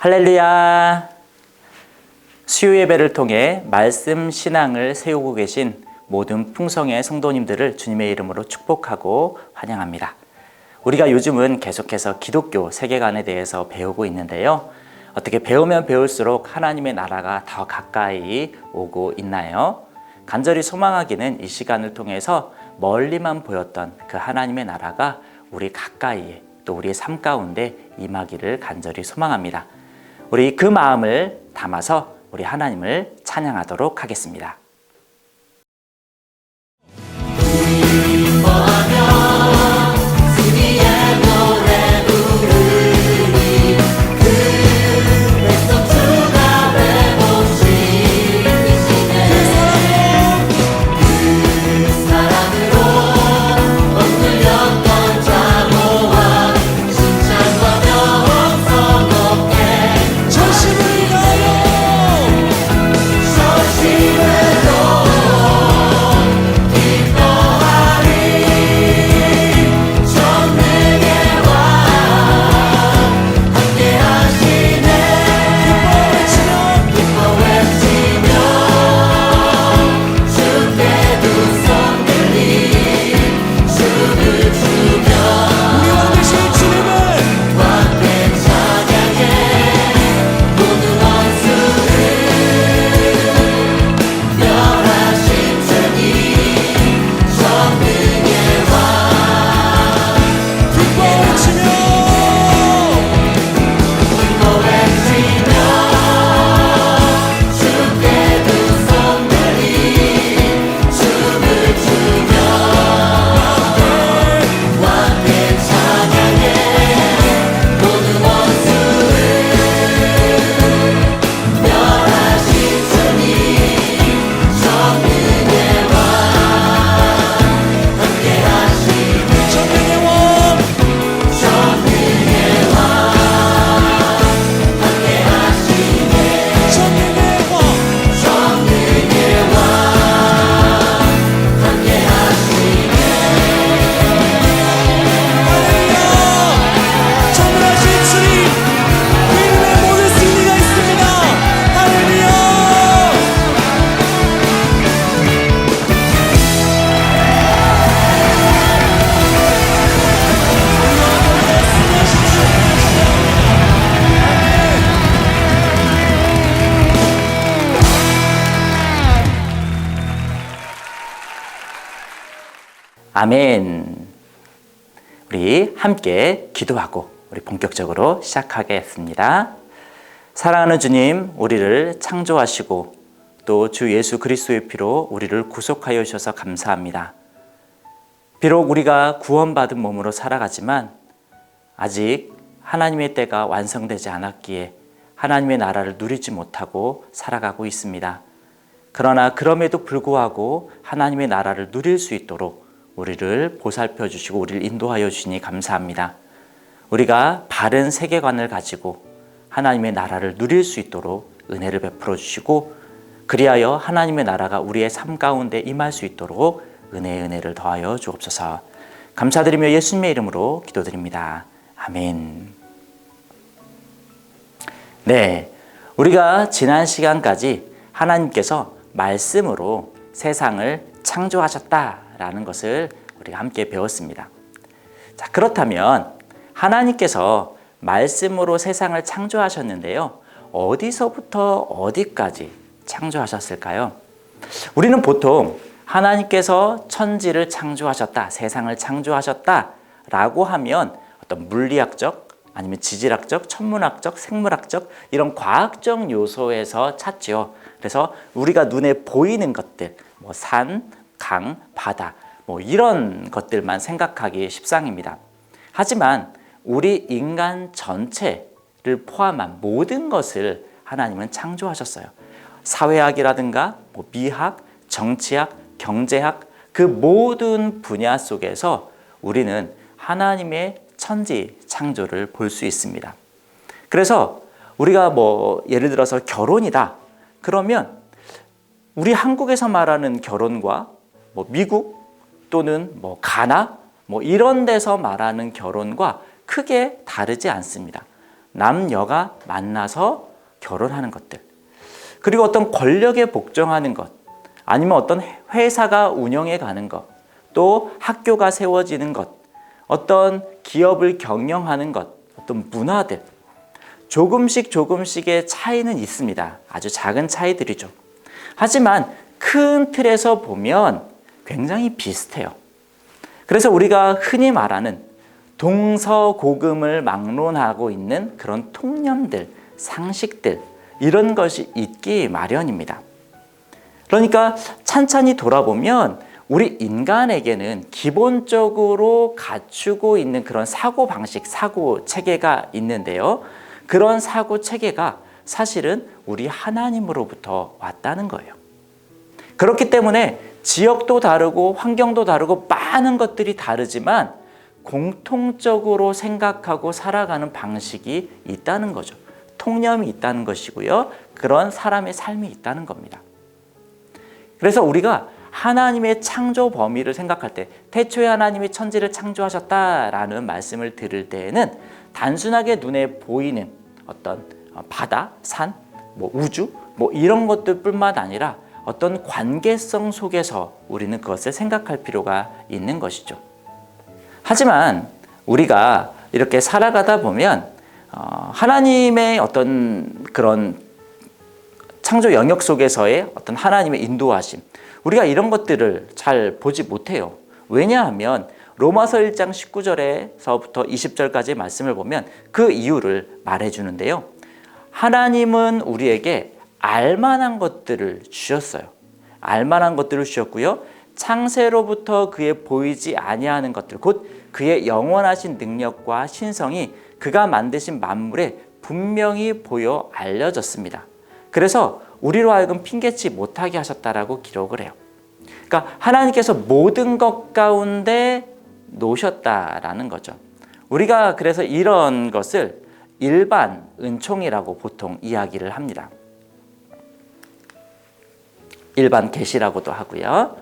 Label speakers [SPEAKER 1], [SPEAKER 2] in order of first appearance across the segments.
[SPEAKER 1] 할렐루야! 수요 예배를 통해 말씀 신앙을 세우고 계신 모든 풍성의 성도님들을 주님의 이름으로 축복하고 환영합니다. 우리가 요즘은 계속해서 기독교 세계관에 대해서 배우고 있는데요. 어떻게 배우면 배울수록 하나님의 나라가 더 가까이 오고 있나요? 간절히 소망하기는 이 시간을 통해서 멀리만 보였던 그 하나님의 나라가 우리 가까이에 또 우리의 삶 가운데 임하기를 간절히 소망합니다. 우리 그 마음을 담아서 우리 하나님을 찬양하도록 하겠습니다. 아멘. 우리 함께 기도하고 우리 본격적으로 시작하겠습니다. 사랑하는 주님, 우리를 창조하시고 또 주 예수 그리스도의 피로 우리를 구속하여 주셔서 감사합니다. 비록 우리가 구원받은 몸으로 살아가지만 아직 하나님의 때가 완성되지 않았기에 하나님의 나라를 누리지 못하고 살아가고 있습니다. 그러나 그럼에도 불구하고 하나님의 나라를 누릴 수 있도록 우리를 보살펴 주시고 우리를 인도하여 주시니 감사합니다. 우리가 바른 세계관을 가지고 하나님의 나라를 누릴 수 있도록 은혜를 베풀어 주시고 그리하여 하나님의 나라가 우리의 삶 가운데 임할 수 있도록 은혜를 더하여 주옵소서. 감사드리며 예수님의 이름으로 기도드립니다. 아멘. 네, 우리가 지난 시간까지 하나님께서 말씀으로 세상을 창조하셨다라는 것을 우리가 함께 배웠습니다. 자, 그렇다면 하나님께서 말씀으로 세상을 창조하셨는데요. 어디서부터 어디까지 창조하셨을까요? 우리는 보통 하나님께서 천지를 창조하셨다, 세상을 창조하셨다라고 하면 어떤 물리학적, 아니면 지질학적, 천문학적, 생물학적 이런 과학적 요소에서 찾죠. 그래서 우리가 눈에 보이는 것들, 뭐 산, 강, 바다, 뭐 이런 것들만 생각하기 십상입니다. 하지만 우리 인간 전체를 포함한 모든 것을 하나님은 창조하셨어요. 사회학이라든가 뭐 미학, 정치학, 경제학 그 모든 분야 속에서 우리는 하나님의 천지 창조를 볼 수 있습니다. 그래서 우리가 뭐 예를 들어서 결혼이다 그러면 우리 한국에서 말하는 결혼과 뭐 미국 또는 뭐 가나 뭐 이런 데서 말하는 결혼과 크게 다르지 않습니다. 남녀가 만나서 결혼하는 것들, 그리고 어떤 권력에 복종하는 것, 아니면 어떤 회사가 운영해 가는 것, 또 학교가 세워지는 것, 어떤 기업을 경영하는 것, 어떤 문화들, 조금씩의 차이는 있습니다. 아주 작은 차이들이죠. 하지만 큰 틀에서 보면 굉장히 비슷해요. 그래서 우리가 흔히 말하는 동서고금을 막론하고 있는 그런 통념들, 상식들, 이런 것이 있기 마련입니다. 그러니까 찬찬히 돌아보면 우리 인간에게는 기본적으로 갖추고 있는 그런 사고방식, 사고체계가 있는데요. 그런 사고체계가 사실은 우리 하나님으로부터 왔다는 거예요. 그렇기 때문에 지역도 다르고 환경도 다르고 많은 것들이 다르지만 공통적으로 생각하고 살아가는 방식이 있다는 거죠. 통념이 있다는 것이고요. 그런 사람의 삶이 있다는 겁니다. 그래서 우리가 하나님의 창조 범위를 생각할 때 태초에 하나님이 천지를 창조하셨다라는 말씀을 들을 때에는 단순하게 눈에 보이는 어떤 바다, 산, 우주 이런 것들뿐만 아니라 어떤 관계성 속에서 우리는 그것을 생각할 필요가 있는 것이죠. 하지만 우리가 이렇게 살아가다 보면 하나님의 어떤 그런 창조 영역 속에서의 어떤 하나님의 인도하심, 우리가 이런 것들을 잘 보지 못해요. 왜냐하면 로마서 1장 19절에서부터 20절까지의 말씀을 보면 그 이유를 말해주는데요. 하나님은 우리에게 알만한 것들을 주셨어요. 알만한 것들을 주셨고요. 창세로부터 그의 보이지 아니하는 것들, 곧 그의 영원하신 능력과 신성이 그가 만드신 만물에 분명히 보여 알려졌습니다. 그래서 우리로 하여금 핑계치 못하게 하셨다라고 기록을 해요. 그러니까 하나님께서 모든 것 가운데 놓으셨다라는 거죠. 우리가 그래서 이런 것을 일반 은총이라고 보통 이야기를 합니다. 일반 계시라고도 하고요.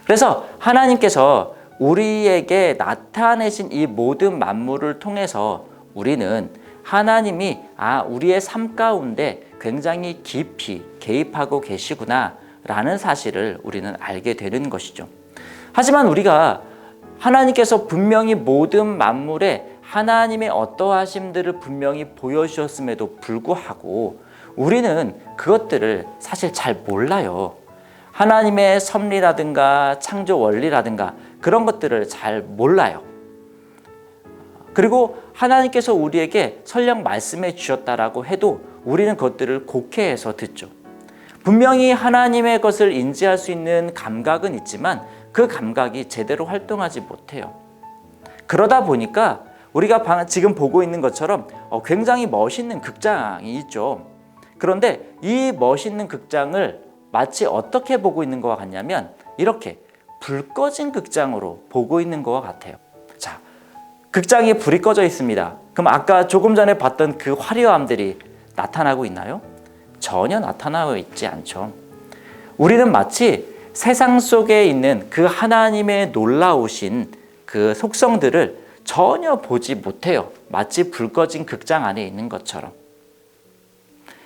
[SPEAKER 1] 그래서 하나님께서 우리에게 나타내신 이 모든 만물을 통해서 우리는 하나님이 우리의 삶 가운데 굉장히 깊이 개입하고 계시구나 라는 사실을 우리는 알게 되는 것이죠. 하지만 우리가 하나님께서 분명히 모든 만물에 하나님의 어떠하심들을 분명히 보여주셨음에도 불구하고 우리는 그것들을 사실 잘 몰라요. 하나님의 섭리라든가 창조 원리라든가 그런 것들을 잘 몰라요. 그리고 하나님께서 우리에게 설령 말씀해 주셨다라고 해도 우리는 그것들을 곡해해서 듣죠. 분명히 하나님의 것을 인지할 수 있는 감각은 있지만 그 감각이 제대로 활동하지 못해요. 그러다 보니까 우리가 지금 보고 있는 것처럼 굉장히 멋있는 극장이 있죠. 그런데 이 멋있는 극장을 마치 어떻게 보고 있는 것과 같냐면 이렇게 불 꺼진 극장으로 보고 있는 것과 같아요. 자, 극장에 불이 꺼져 있습니다. 그럼 아까 조금 전에 봤던 그 화려함들이 나타나고 있나요? 전혀 나타나고 있지 않죠. 우리는 마치 세상 속에 있는 그 하나님의 놀라우신 그 속성들을 전혀 보지 못해요. 마치 불 꺼진 극장 안에 있는 것처럼.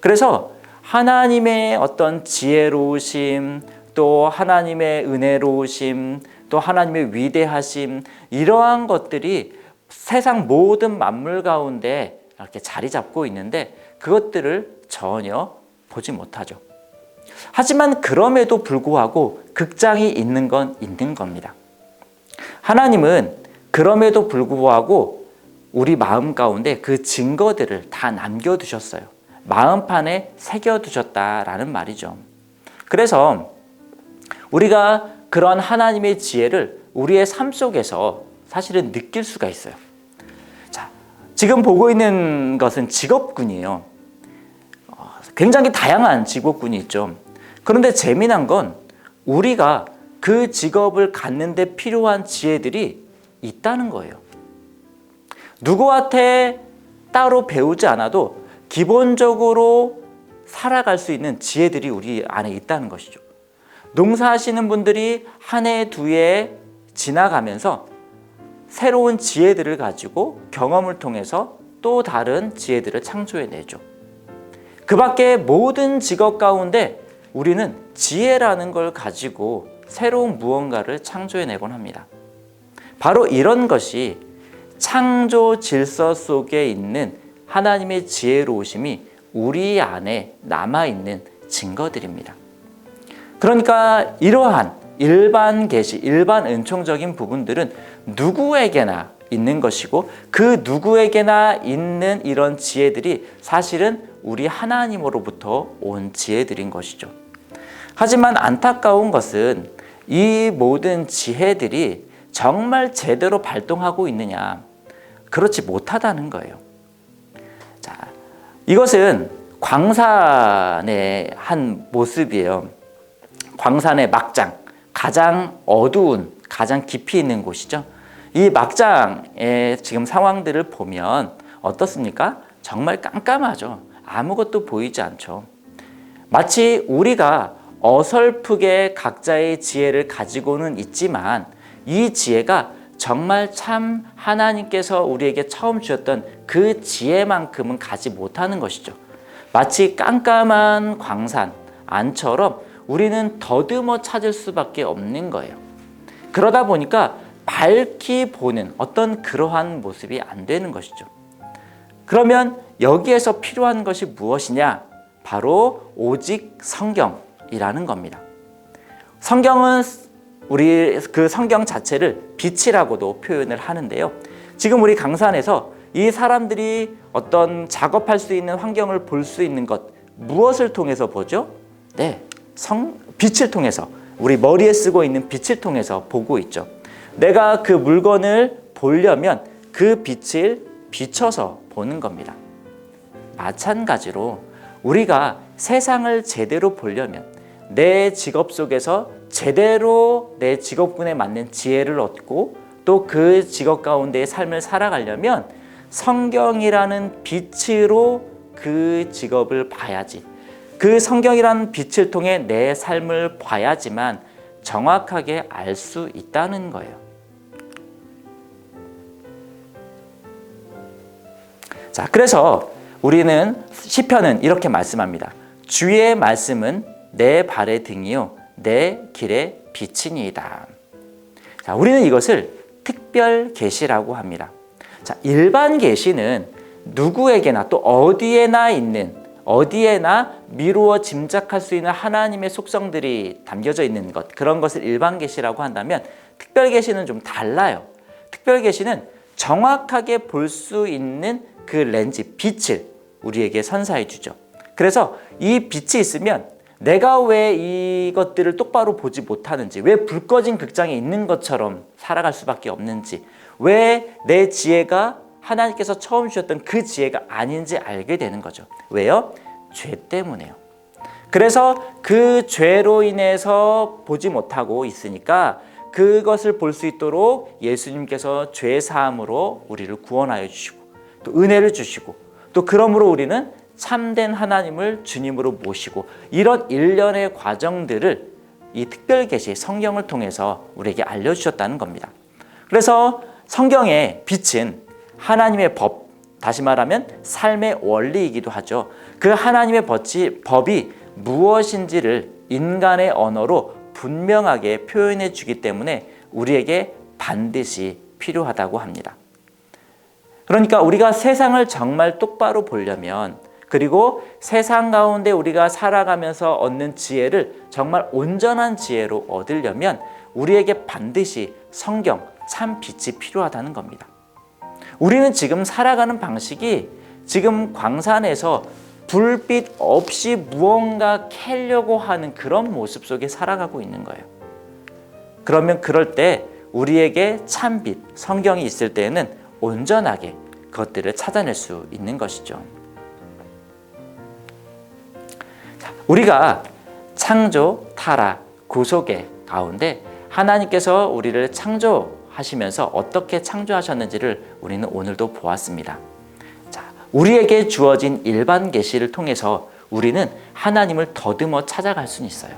[SPEAKER 1] 그래서 하나님의 어떤 지혜로우심, 또 하나님의 은혜로우심, 또 하나님의 위대하심, 이러한 것들이 세상 모든 만물 가운데 이렇게 자리 잡고 있는데 그것들을 전혀 보지 못하죠. 하지만 그럼에도 불구하고 극장이 있는 건 있는 겁니다. 하나님은 그럼에도 불구하고 우리 마음 가운데 그 증거들을 다 남겨두셨어요. 마음판에 새겨두셨다라는 말이죠. 그래서 우리가 그런 하나님의 지혜를 우리의 삶 속에서 사실은 느낄 수가 있어요. 자, 지금 보고 있는 것은 직업군이에요. 굉장히 다양한 직업군이 있죠. 그런데 재미난 건 우리가 그 직업을 갖는 데 필요한 지혜들이 있다는 거예요. 누구한테 따로 배우지 않아도 기본적으로 살아갈 수 있는 지혜들이 우리 안에 있다는 것이죠. 농사하시는 분들이 한 해, 두 해 지나가면서 새로운 지혜들을 가지고 경험을 통해서 또 다른 지혜들을 창조해내죠. 그 밖에 모든 직업 가운데 우리는 지혜라는 걸 가지고 새로운 무언가를 창조해내곤 합니다. 바로 이런 것이 창조 질서 속에 있는 하나님의 지혜로우심이 우리 안에 남아있는 증거들입니다. 그러니까 이러한 일반 계시, 일반 은총적인 부분들은 누구에게나 있는 것이고 그 누구에게나 있는 이런 지혜들이 사실은 우리 하나님으로부터 온 지혜들인 것이죠. 하지만 안타까운 것은 이 모든 지혜들이 정말 제대로 발동하고 있느냐? 그렇지 못하다는 거예요. 자, 이것은 광산의 한 모습이에요. 광산의 막장, 가장 어두운, 가장 깊이 있는 곳이죠. 이 막장의 지금 상황들을 보면 어떻습니까? 정말 깜깜하죠. 아무것도 보이지 않죠. 마치 우리가 어설프게 각자의 지혜를 가지고는 있지만 이 지혜가 정말 참 하나님께서 우리에게 처음 주셨던 그 지혜만큼은 가지 못하는 것이죠. 마치 깜깜한 광산 안처럼 우리는 더듬어 찾을 수밖에 없는 거예요. 그러다 보니까 밝히 보는 어떤 그러한 모습이 안 되는 것이죠. 그러면 여기에서 필요한 것이 무엇이냐? 바로 오직 성경이라는 겁니다. 성경은 우리 그 성경 자체를 빛이라고도 표현을 하는데요. 지금 우리 강산에서 이 사람들이 어떤 작업할 수 있는 환경을 볼 수 있는 것, 무엇을 통해서 보죠? 네, 빛을 통해서, 우리 머리에 쓰고 있는 빛을 통해서 보고 있죠. 내가 그 물건을 보려면 그 빛을 비춰서 보는 겁니다. 마찬가지로 우리가 세상을 제대로 보려면 내 직업 속에서 제대로 내 직업군에 맞는 지혜를 얻고 또 그 직업 가운데의 삶을 살아가려면 성경이라는 빛으로 그 직업을 봐야지. 그 성경이라는 빛을 통해 내 삶을 봐야지만 정확하게 알 수 있다는 거예요. 자, 그래서 우리는 시편은 이렇게 말씀합니다. 주의 말씀은 내 발의 등이요 내 길의 빛이니이다. 자, 우리는 이것을 특별 계시라고 합니다. 자, 일반 계시는 누구에게나 또 어디에나 있는, 어디에나 미루어 짐작할 수 있는 하나님의 속성들이 담겨져 있는 것, 그런 것을 일반 계시라고 한다면 특별 계시는 좀 달라요. 특별 계시는 정확하게 볼 수 있는 그 렌즈, 빛을 우리에게 선사해 주죠. 그래서 이 빛이 있으면 내가 왜 이것들을 똑바로 보지 못하는지, 왜 불 꺼진 극장에 있는 것처럼 살아갈 수밖에 없는지, 왜 내 지혜가 하나님께서 처음 주셨던 그 지혜가 아닌지 알게 되는 거죠. 왜요? 죄 때문에요. 그래서 그 죄로 인해서 보지 못하고 있으니까 그것을 볼 수 있도록 예수님께서 죄 사함으로 우리를 구원하여 주시고 또 은혜를 주시고 또 그러므로 우리는 참된 하나님을 주님으로 모시고 이런 일련의 과정들을 이 특별 계시 성경을 통해서 우리에게 알려주셨다는 겁니다. 그래서 성경의 빛은 하나님의 법, 다시 말하면 삶의 원리이기도 하죠. 그 하나님의 법이 무엇인지를 인간의 언어로 분명하게 표현해 주기 때문에 우리에게 반드시 필요하다고 합니다. 그러니까 우리가 세상을 정말 똑바로 보려면, 그리고 세상 가운데 우리가 살아가면서 얻는 지혜를 정말 온전한 지혜로 얻으려면 우리에게 반드시 성경, 참 빛이 필요하다는 겁니다. 우리는 지금 살아가는 방식이 지금 광산에서 불빛 없이 무언가 캐려고 하는 그런 모습 속에 살아가고 있는 거예요. 그러면 그럴 때 우리에게 참빛, 성경이 있을 때에는 온전하게 그것들을 찾아낼 수 있는 것이죠. 우리가 창조, 타락, 구속의 가운데 하나님께서 우리를 창조하시면서 어떻게 창조하셨는지를 우리는 오늘도 보았습니다. 자, 우리에게 주어진 일반 계시를 통해서 우리는 하나님을 더듬어 찾아갈 수는 있어요.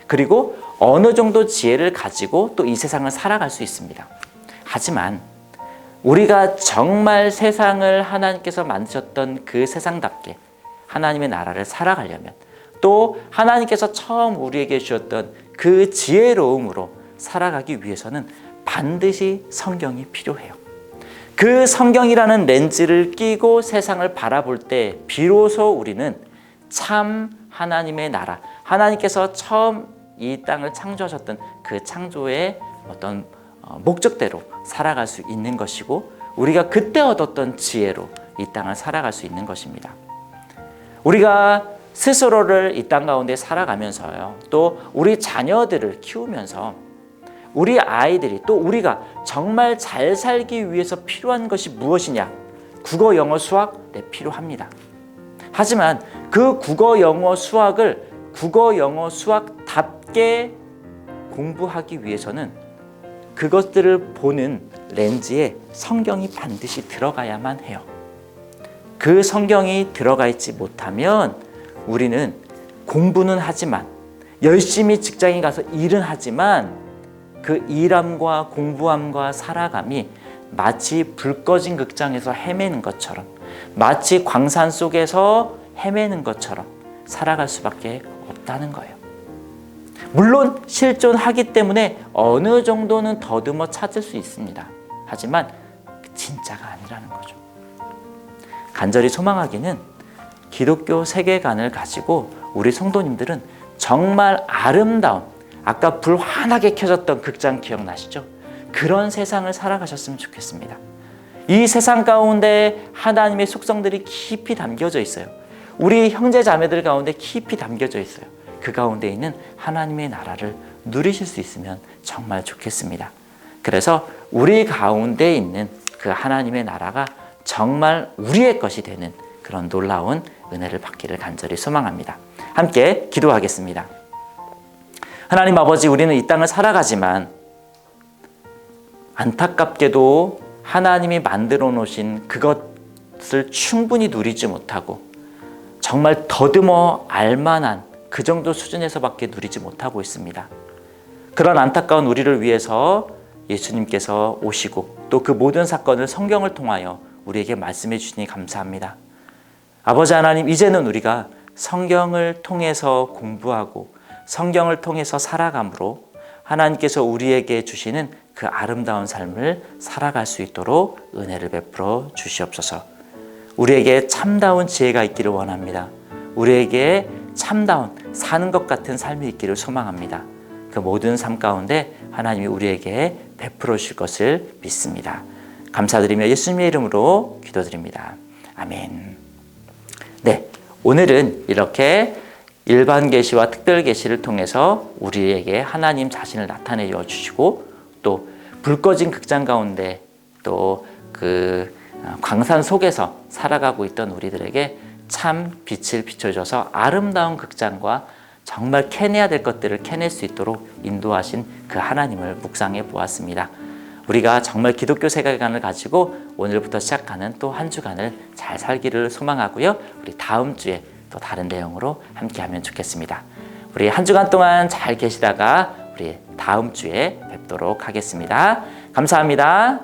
[SPEAKER 1] 그리고 어느 정도 지혜를 가지고 또 이 세상을 살아갈 수 있습니다. 하지만 우리가 정말 세상을 하나님께서 만드셨던 그 세상답게 하나님의 나라를 살아가려면, 또 하나님께서 처음 우리에게 주셨던 그 지혜로움으로 살아가기 위해서는 반드시 성경이 필요해요. 그 성경이라는 렌즈를 끼고 세상을 바라볼 때 비로소 우리는 참 하나님의 나라, 하나님께서 처음 이 땅을 창조하셨던 그 창조의 어떤 목적대로 살아갈 수 있는 것이고, 우리가 그때 얻었던 지혜로 이 땅을 살아갈 수 있는 것입니다. 우리가 스스로를 이 땅 가운데 살아가면서요, 또 우리 자녀들을 키우면서 우리 아이들이, 또 우리가 정말 잘 살기 위해서 필요한 것이 무엇이냐? 국어, 영어, 수학? 네, 필요합니다. 하지만 그 국어, 영어, 수학을 국어, 영어, 수학답게 공부하기 위해서는 그것들을 보는 렌즈에 성경이 반드시 들어가야만 해요. 그 성경이 들어가 있지 못하면 우리는 공부는 하지만, 열심히 직장에 가서 일은 하지만 그 일함과 공부함과 살아감이 마치 불 꺼진 극장에서 헤매는 것처럼, 마치 광산 속에서 헤매는 것처럼 살아갈 수밖에 없다는 거예요. 물론 실존하기 때문에 어느 정도는 더듬어 찾을 수 있습니다. 하지만 진짜가 아니라는 거죠. 간절히 소망하기는 기독교 세계관을 가지고 우리 성도님들은 정말 아름다운, 아까 불 환하게 켜졌던 극장 기억나시죠? 그런 세상을 살아가셨으면 좋겠습니다. 이 세상 가운데 하나님의 속성들이 깊이 담겨져 있어요. 우리 형제 자매들 가운데 깊이 담겨져 있어요. 그 가운데 있는 하나님의 나라를 누리실 수 있으면 정말 좋겠습니다. 그래서 우리 가운데 있는 그 하나님의 나라가 정말 우리의 것이 되는 그런 놀라운 은혜를 받기를 간절히 소망합니다. 함께 기도하겠습니다. 하나님 아버지, 우리는 이 땅을 살아가지만 안타깝게도 하나님이 만들어 놓으신 그것을 충분히 누리지 못하고, 정말 더듬어 알만한 그 정도 수준에서밖에 누리지 못하고 있습니다. 그런 안타까운 우리를 위해서 예수님께서 오시고 또 그 모든 사건을 성경을 통하여 우리에게 말씀해 주시니 감사합니다. 아버지 하나님, 이제는 우리가 성경을 통해서 공부하고 성경을 통해서 살아감으로 하나님께서 우리에게 주시는 그 아름다운 삶을 살아갈 수 있도록 은혜를 베풀어 주시옵소서. 우리에게 참다운 지혜가 있기를 원합니다. 우리에게 참다운 사는 것 같은 삶이 있기를 소망합니다. 그 모든 삶 가운데 하나님이 우리에게 베풀어 주실 것을 믿습니다. 감사드리며 예수님의 이름으로 기도드립니다. 아멘. 네, 오늘은 이렇게 일반 계시와 특별 계시를 통해서 우리에게 하나님 자신을 나타내어 주시고, 또 불 꺼진 극장 가운데 또 그 광산 속에서 살아가고 있던 우리들에게 참 빛을 비춰줘서 아름다운 극장과 정말 캐내야 될 것들을 캐낼 수 있도록 인도하신 그 하나님을 묵상해 보았습니다. 우리가 정말 기독교 세계관을 가지고 오늘부터 시작하는 또 한 주간을 잘 살기를 소망하고요. 우리 다음 주에 또 다른 내용으로 함께하면 좋겠습니다. 우리 한 주간 동안 잘 계시다가 우리 다음 주에 뵙도록 하겠습니다. 감사합니다.